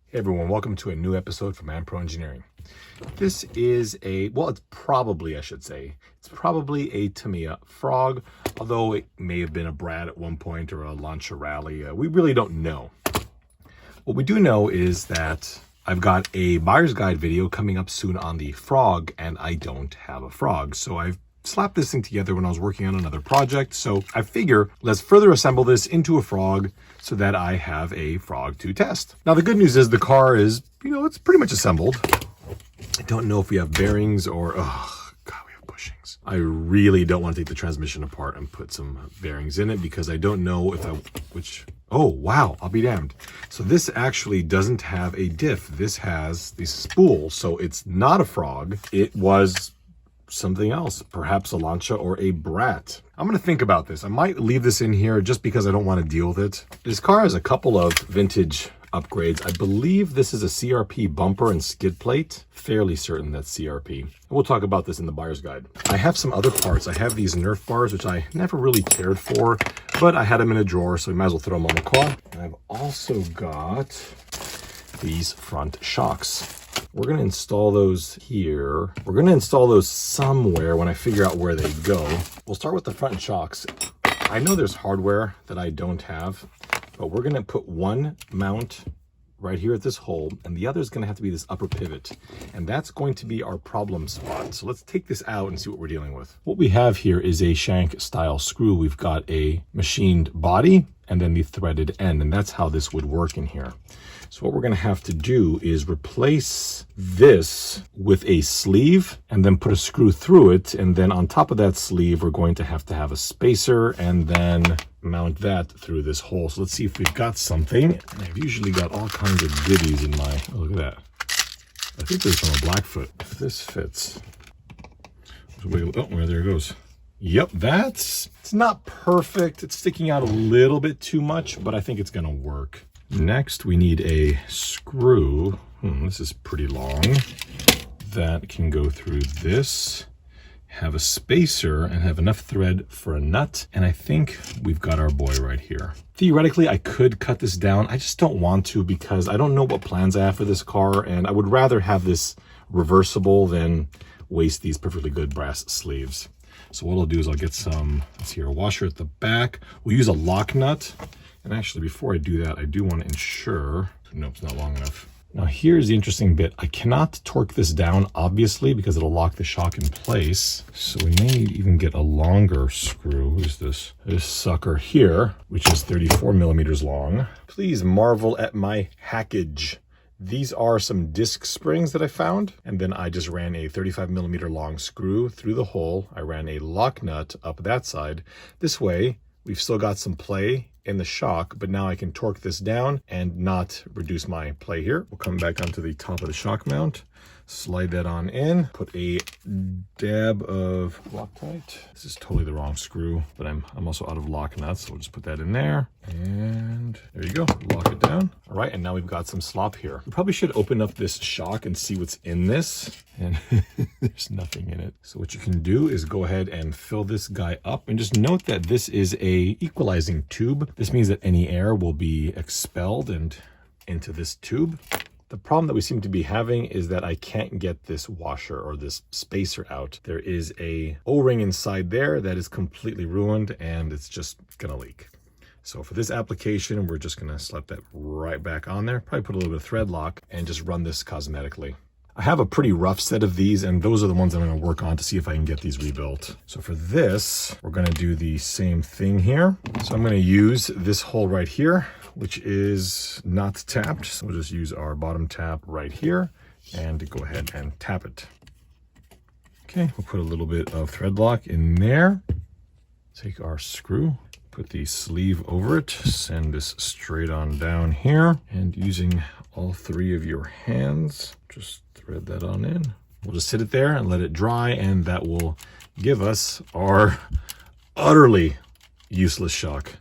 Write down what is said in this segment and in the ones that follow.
Hey everyone, welcome to a new episode from Pro Engineering. This is it's probably a Tamiya frog, although it may have been a Brad at one point or a Lancia Rally. We really don't know. What we do know is that I've got a buyer's guide video coming up soon on the frog, and I don't have a frog. So I've slapped this thing together when I was working on another project. So I figure let's further assemble this into a frog so that I have a frog to test. Now, the good news is the car is, it's pretty much assembled. I don't know if we have bearings or, oh God, we have bushings. I really don't want to take the transmission apart and put some bearings in it because I don't know oh, wow, I'll be damned. So this actually doesn't have a diff. This has the spool. So it's not a frog. It was something else, perhaps a Lancia or a Brat. I'm going to think about this. I might leave this in here just because I don't want to deal with it. This car has a couple of vintage upgrades. I believe this is a CRP bumper and skid plate. Fairly certain that's CRP. We'll talk about this in the buyer's guide. I have some other parts. I have these Nerf bars, which I never really cared for, but I had them in a drawer, so we might as well throw them on the car. And I've also got these front shocks. We're going to install those here. We're going to install those somewhere when I figure out where they go. We'll start with the front shocks. I know there's hardware that I don't have, but we're going to put one mount right here at this hole, and the other is going to have to be this upper pivot, and that's going to be our problem spot. So let's take this out and see what we're dealing with. What we have here is a shank style screw. We've got a machined body and then the threaded end, and that's how this would work in here. So what we're going to have to do is replace this with a sleeve and then put a screw through it, and then on top of that sleeve we're going to have a spacer and then mount that through this hole. So let's see if we've got something. And I've usually got all kinds of goodies in my, oh, look at that. I think there's from a Blackfoot. If this fits. Oh, there it goes. Yep, it's not perfect. It's sticking out a little bit too much, but I think it's gonna work. Next, we need a screw. This is pretty long. That can go through this, have a spacer, and have enough thread for a nut. And I think we've got our boy right here. Theoretically, I could cut this down. I just don't want to because I don't know what plans I have for this car, and I would rather have this reversible than waste these perfectly good brass sleeves. So what I'll do is I'll get some, let's see here, a washer at the back. We'll use a lock nut. And actually, before I do that, I do want to ensure, nope, it's not long enough. Now here's the interesting bit. I cannot torque this down, obviously, because it'll lock the shock in place. So we may even get a longer screw. Who's this? This sucker here, which is 34 millimeters long. Please marvel at my hackage. These are some disc springs that I found, and then I just ran a 35 millimeter long screw through the hole. I ran a lock nut up that side. This way, we've still got some play in the shock, but now I can torque this down and not reduce my play here. We'll come back onto the top of the shock mount, slide that on in, put a dab of Loctite. This is totally the wrong screw, but I'm also out of lock nuts, so we'll just put that in there. And there you go, lock it down. All right, and now we've got some slop here. We probably should open up this shock and see what's in this. And there's nothing in it. So what you can do is go ahead and fill this guy up, and just note that this is a equalizing tube. This means that any air will be expelled and into this tube. The problem that we seem to be having is that I can't get this washer or this spacer out. There is a O-ring inside there that is completely ruined, and it's just gonna leak. So for this application, we're just gonna slap that right back on there, probably put a little bit of thread lock, and just run this cosmetically. I have a pretty rough set of these, and those are the ones I'm going to work on to see if I can get these rebuilt. So for this, we're going to do the same thing here. So I'm going to use this hole right here, which is not tapped. So we'll just use our bottom tap right here and go ahead and tap it. Okay, we'll put a little bit of thread lock in there. Take our screw, put the sleeve over it, send this straight on down here, and using all three of your hands, just thread that on in. We'll just sit it there and let it dry, and that will give us our utterly useless shock.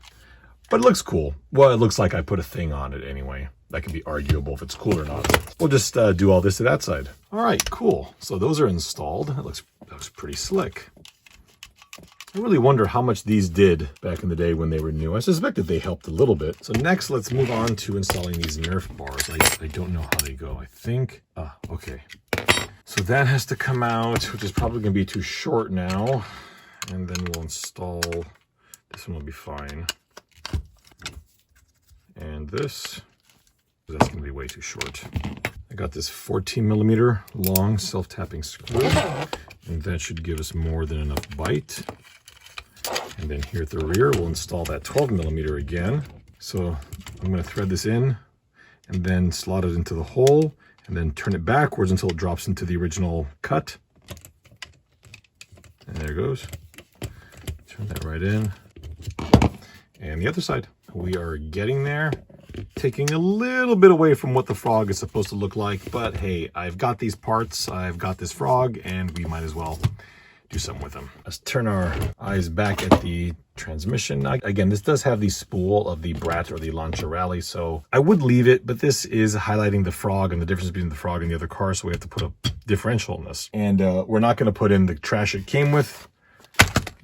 But it looks cool. Well, it looks like I put a thing on it anyway. That can be arguable if it's cool or not. We'll just do all this to that side. All right, cool. So those are installed. That looks pretty slick. I really wonder how much these did back in the day when they were new. I suspect that they helped a little bit. So next, let's move on to installing these Nerf bars. I don't know how they go. I think, okay. So that has to come out, which is probably going to be too short now. And then we'll install, this one will be fine. And this, that's going to be way too short. I got this 14 millimeter long self-tapping screw, and that should give us more than enough bite. And then here at the rear, we'll install that 12 millimeter again. So I'm going to thread this in and then slot it into the hole and then turn it backwards until it drops into the original cut. And there it goes. Turn that right in. And the other side. We are getting there, taking a little bit away from what the frog is supposed to look like, but hey, I've got these parts, I've got this frog, and we might as well do something with them. Let's turn our eyes back at the transmission. Again, this does have the spool of the Brat or the Lancia Rally, so I would leave it, but this is highlighting the frog and the difference between the frog and the other car, so we have to put a differential in this. And we're not going to put in the trash it came with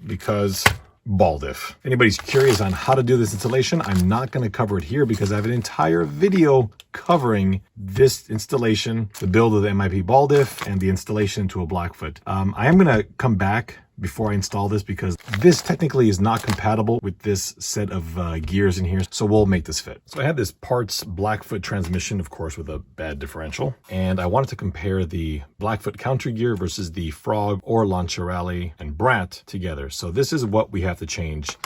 because ball diff. If anybody's curious on how to do this installation, I'm not going to cover it here because I have an entire video covering this installation, the build of the MIP ball diff, and the installation into a Blackfoot. I am going to come back before I install this because this technically is not compatible with this set of gears in here, so we'll make this fit. So I had this parts Blackfoot transmission, of course, with a bad differential, and I wanted to compare the Blackfoot counter gear versus the Frog or Lancia Rally and Brat together. So this is what we have to change.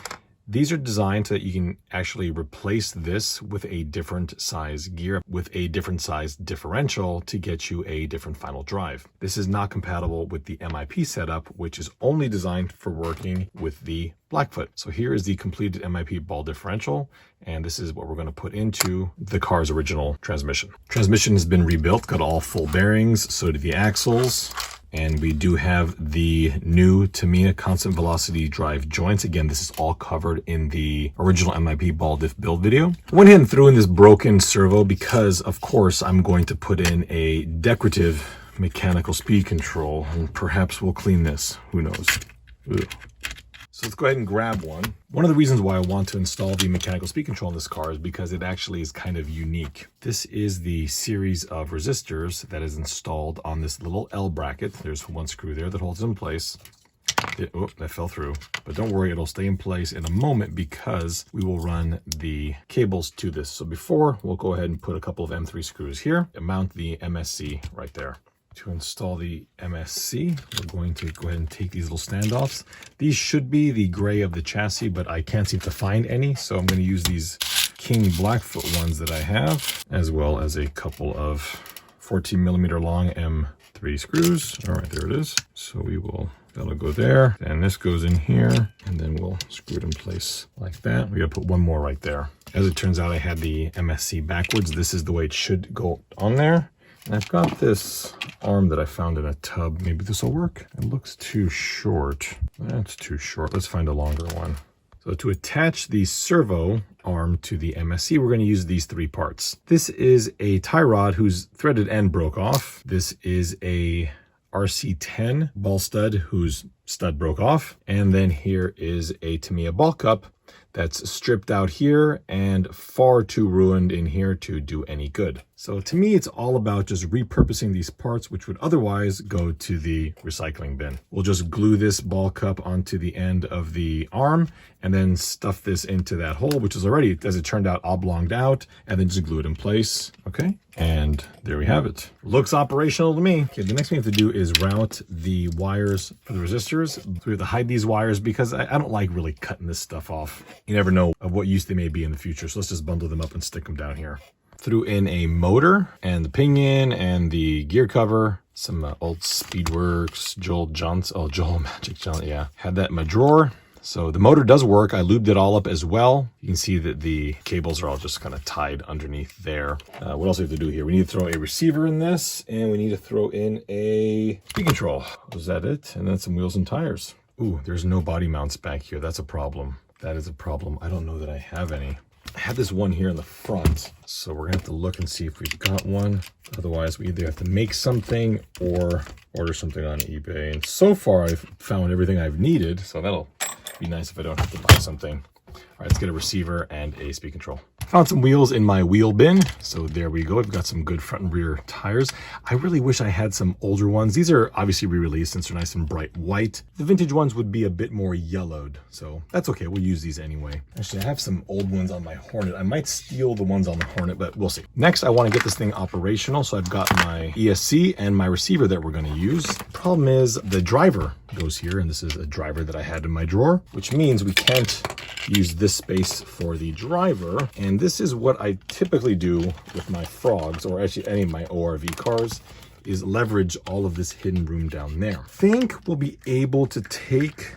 These are designed so that you can actually replace this with a different size gear with a different size differential to get you a different final drive. This is not compatible with the MIP setup, which is only designed for working with the Blackfoot. So here is the completed MIP ball differential, and this is what we're going to put into the car's original transmission. Transmission has been rebuilt, got all full bearings, so do the axles. And we do have the new Tamiya constant velocity drive joints. Again, this is all covered in the original MIP ball diff build video. I went ahead and threw in this broken servo because, of course, I'm going to put in a decorative mechanical speed control, and perhaps we'll clean this. Who knows? Ooh. So let's go ahead and grab one. One of the reasons why I want to install the mechanical speed control in this car is because it actually is kind of unique. This is the series of resistors that is installed on this little L bracket. There's one screw there that holds it in place. Oh, that fell through. But don't worry, it'll stay in place in a moment because we will run the cables to this. So before, we'll go ahead and put a couple of M3 screws here and mount the MSC right there. To install the MSC, we're going to go ahead and take these little standoffs. These should be the gray of the chassis, but I can't seem to find any, so I'm going to use these King Blackfoot ones that I have, as well as a couple of 14 millimeter long M3 screws. All right, there it is. So that'll go there, and this goes in here, and then we'll screw it in place like that. We gotta put one more right there. As it turns out, I had the MSC backwards. This is the way it should go on there. And I've got this arm that I found in a tub. Maybe this will work. It looks too short. That's too short. Let's find a longer one. So to attach the servo arm to the MSC, we're going to use these three parts. This is a tie rod whose threaded end broke off. This is a RC10 ball stud whose stud broke off. And then here is a Tamiya ball cup that's stripped out here and far too ruined in here to do any good. So to me, it's all about just repurposing these parts, which would otherwise go to the recycling bin. We'll just glue this ball cup onto the end of the arm and then stuff this into that hole, which is already, as it turned out, oblonged out, and then just glue it in place. Okay, and there we have it. Looks operational to me. Okay, the next thing we have to do is route the wires for the resistors. So we have to hide these wires because I don't like really cutting this stuff off. You never know of what use they may be in the future, so let's just bundle them up and stick them down here. Threw in a motor and the pinion and the gear cover, some old Speedworks, Joel Magic Johnson, yeah. Had that in my drawer. So the motor does work. I lubed it all up as well. You can see that the cables are all just kind of tied underneath there. What else do we have to do here? We need to throw a receiver in this, and we need to throw in a speed control. Was that it? And then some wheels and tires. Ooh, there's no body mounts back here. That's a problem. That is a problem. I don't know that I have any. I have this one here in the front, so we're gonna have to look and see if we've got one. Otherwise, we either have to make something or order something on eBay. And so far, I've found everything I've needed, so that'll Be nice if I don't have to buy something. All right, let's get a receiver and a speed control. Found some wheels in my wheel bin. So there we go. I've got some good front and rear tires. I really wish I had some older ones. These are obviously re-released since they're nice and bright white. The vintage ones would be a bit more yellowed. So that's okay. We'll use these anyway. Actually, I have some old ones on my Hornet. I might steal the ones on the Hornet, but we'll see. Next, I want to get this thing operational. So I've got my ESC and my receiver that we're going to use. Problem is the driver goes here, and this is a driver that I had in my drawer, which means we can't use this space for the driver. And this is what I typically do with my frogs, or actually any of my ORV cars, is leverage all of this hidden room down there. I think we'll be able to take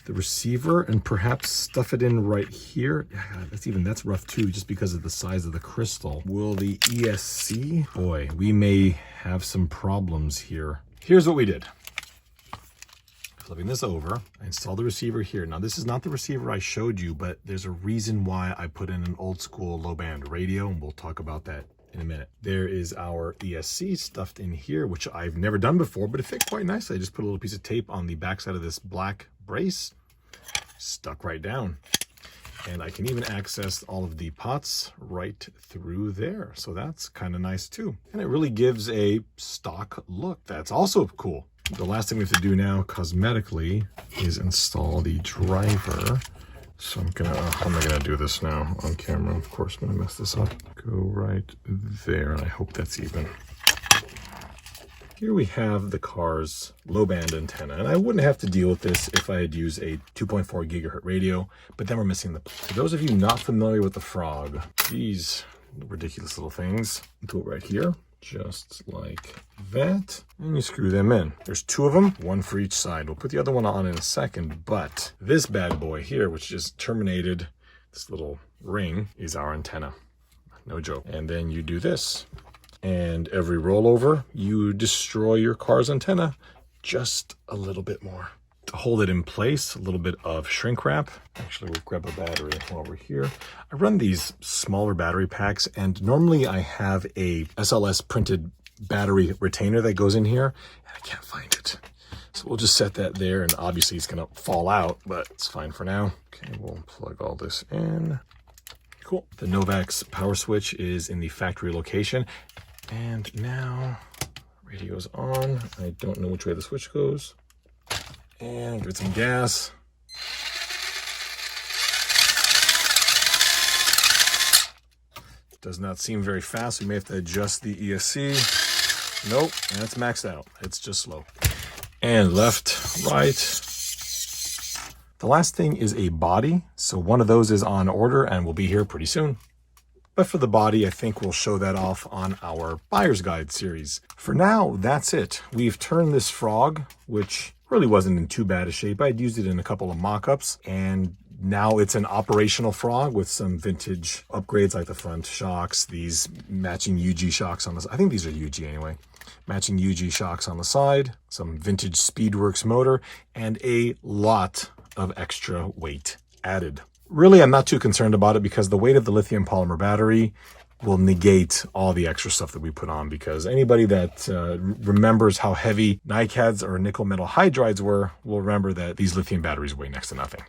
the receiver and perhaps stuff it in right here. Yeah, that's rough too, just because of the size of the crystal. Will the ESC? Boy, we may have some problems here. Here's what we did. Flipping this over, I installed the receiver here. Now, this is not the receiver I showed you, but there's a reason why I put in an old school low band radio, and we'll talk about that in a minute. There is our ESC stuffed in here, which I've never done before, but it fit quite nicely. I just put a little piece of tape on the backside of this black brace, stuck right down. And I can even access all of the pots right through there. So that's kind of nice too. And it really gives a stock look. That's also cool. The last thing we have to do now cosmetically is install the driver. So how am I gonna do this now on camera? Of course, I'm gonna mess this up. Go right there, and I hope that's even. Here we have the car's low band antenna, and I wouldn't have to deal with this if I had used a 2.4 gigahertz radio, but then we're missing the. For those of you not familiar with the Frog, these ridiculous little things, do it right here, just like that, and you screw them in. There's two of them, one for each side. We'll put the other one on in a second, but this bad boy here, which just terminated this little ring, is our antenna. No joke. And then you do this. And every rollover, you destroy your car's antenna just a little bit more. To hold it in place, a little bit of shrink wrap. Actually, we'll grab a battery while we're here. I run these smaller battery packs, and normally I have a SLS printed battery retainer that goes in here, and I can't find it. So we'll just set that there, and obviously it's gonna fall out, but it's fine for now. Okay, we'll plug all this in. Cool. The Novak's power switch is in the factory location. And now, radio's on. I don't know which way the switch goes. And give it some gas. Does not seem very fast. We may have to adjust the ESC. Nope, and it's maxed out. It's just slow. And left, right. The last thing is a body. So one of those is on order and will be here pretty soon. But for the body, I think we'll show that off on our Buyer's Guide series. For now, that's it. We've turned this Frog, which really wasn't in too bad a shape. I'd used it in a couple of mock-ups, and now it's an operational Frog with some vintage upgrades like the front shocks, these matching UG shocks on the side. I think these are UG anyway. Matching UG shocks on the side, some vintage Speedworks motor, and a lot of extra weight added. Really, I'm not too concerned about it because the weight of the lithium polymer battery will negate all the extra stuff that we put on, because anybody that remembers how heavy NiCads or nickel metal hydrides were will remember that these lithium batteries weigh next to nothing.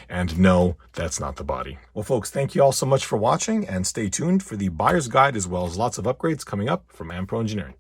And no, that's not the body. Well, folks, thank you all so much for watching, and stay tuned for the Buyer's Guide as well as lots of upgrades coming up from Ampro Engineering.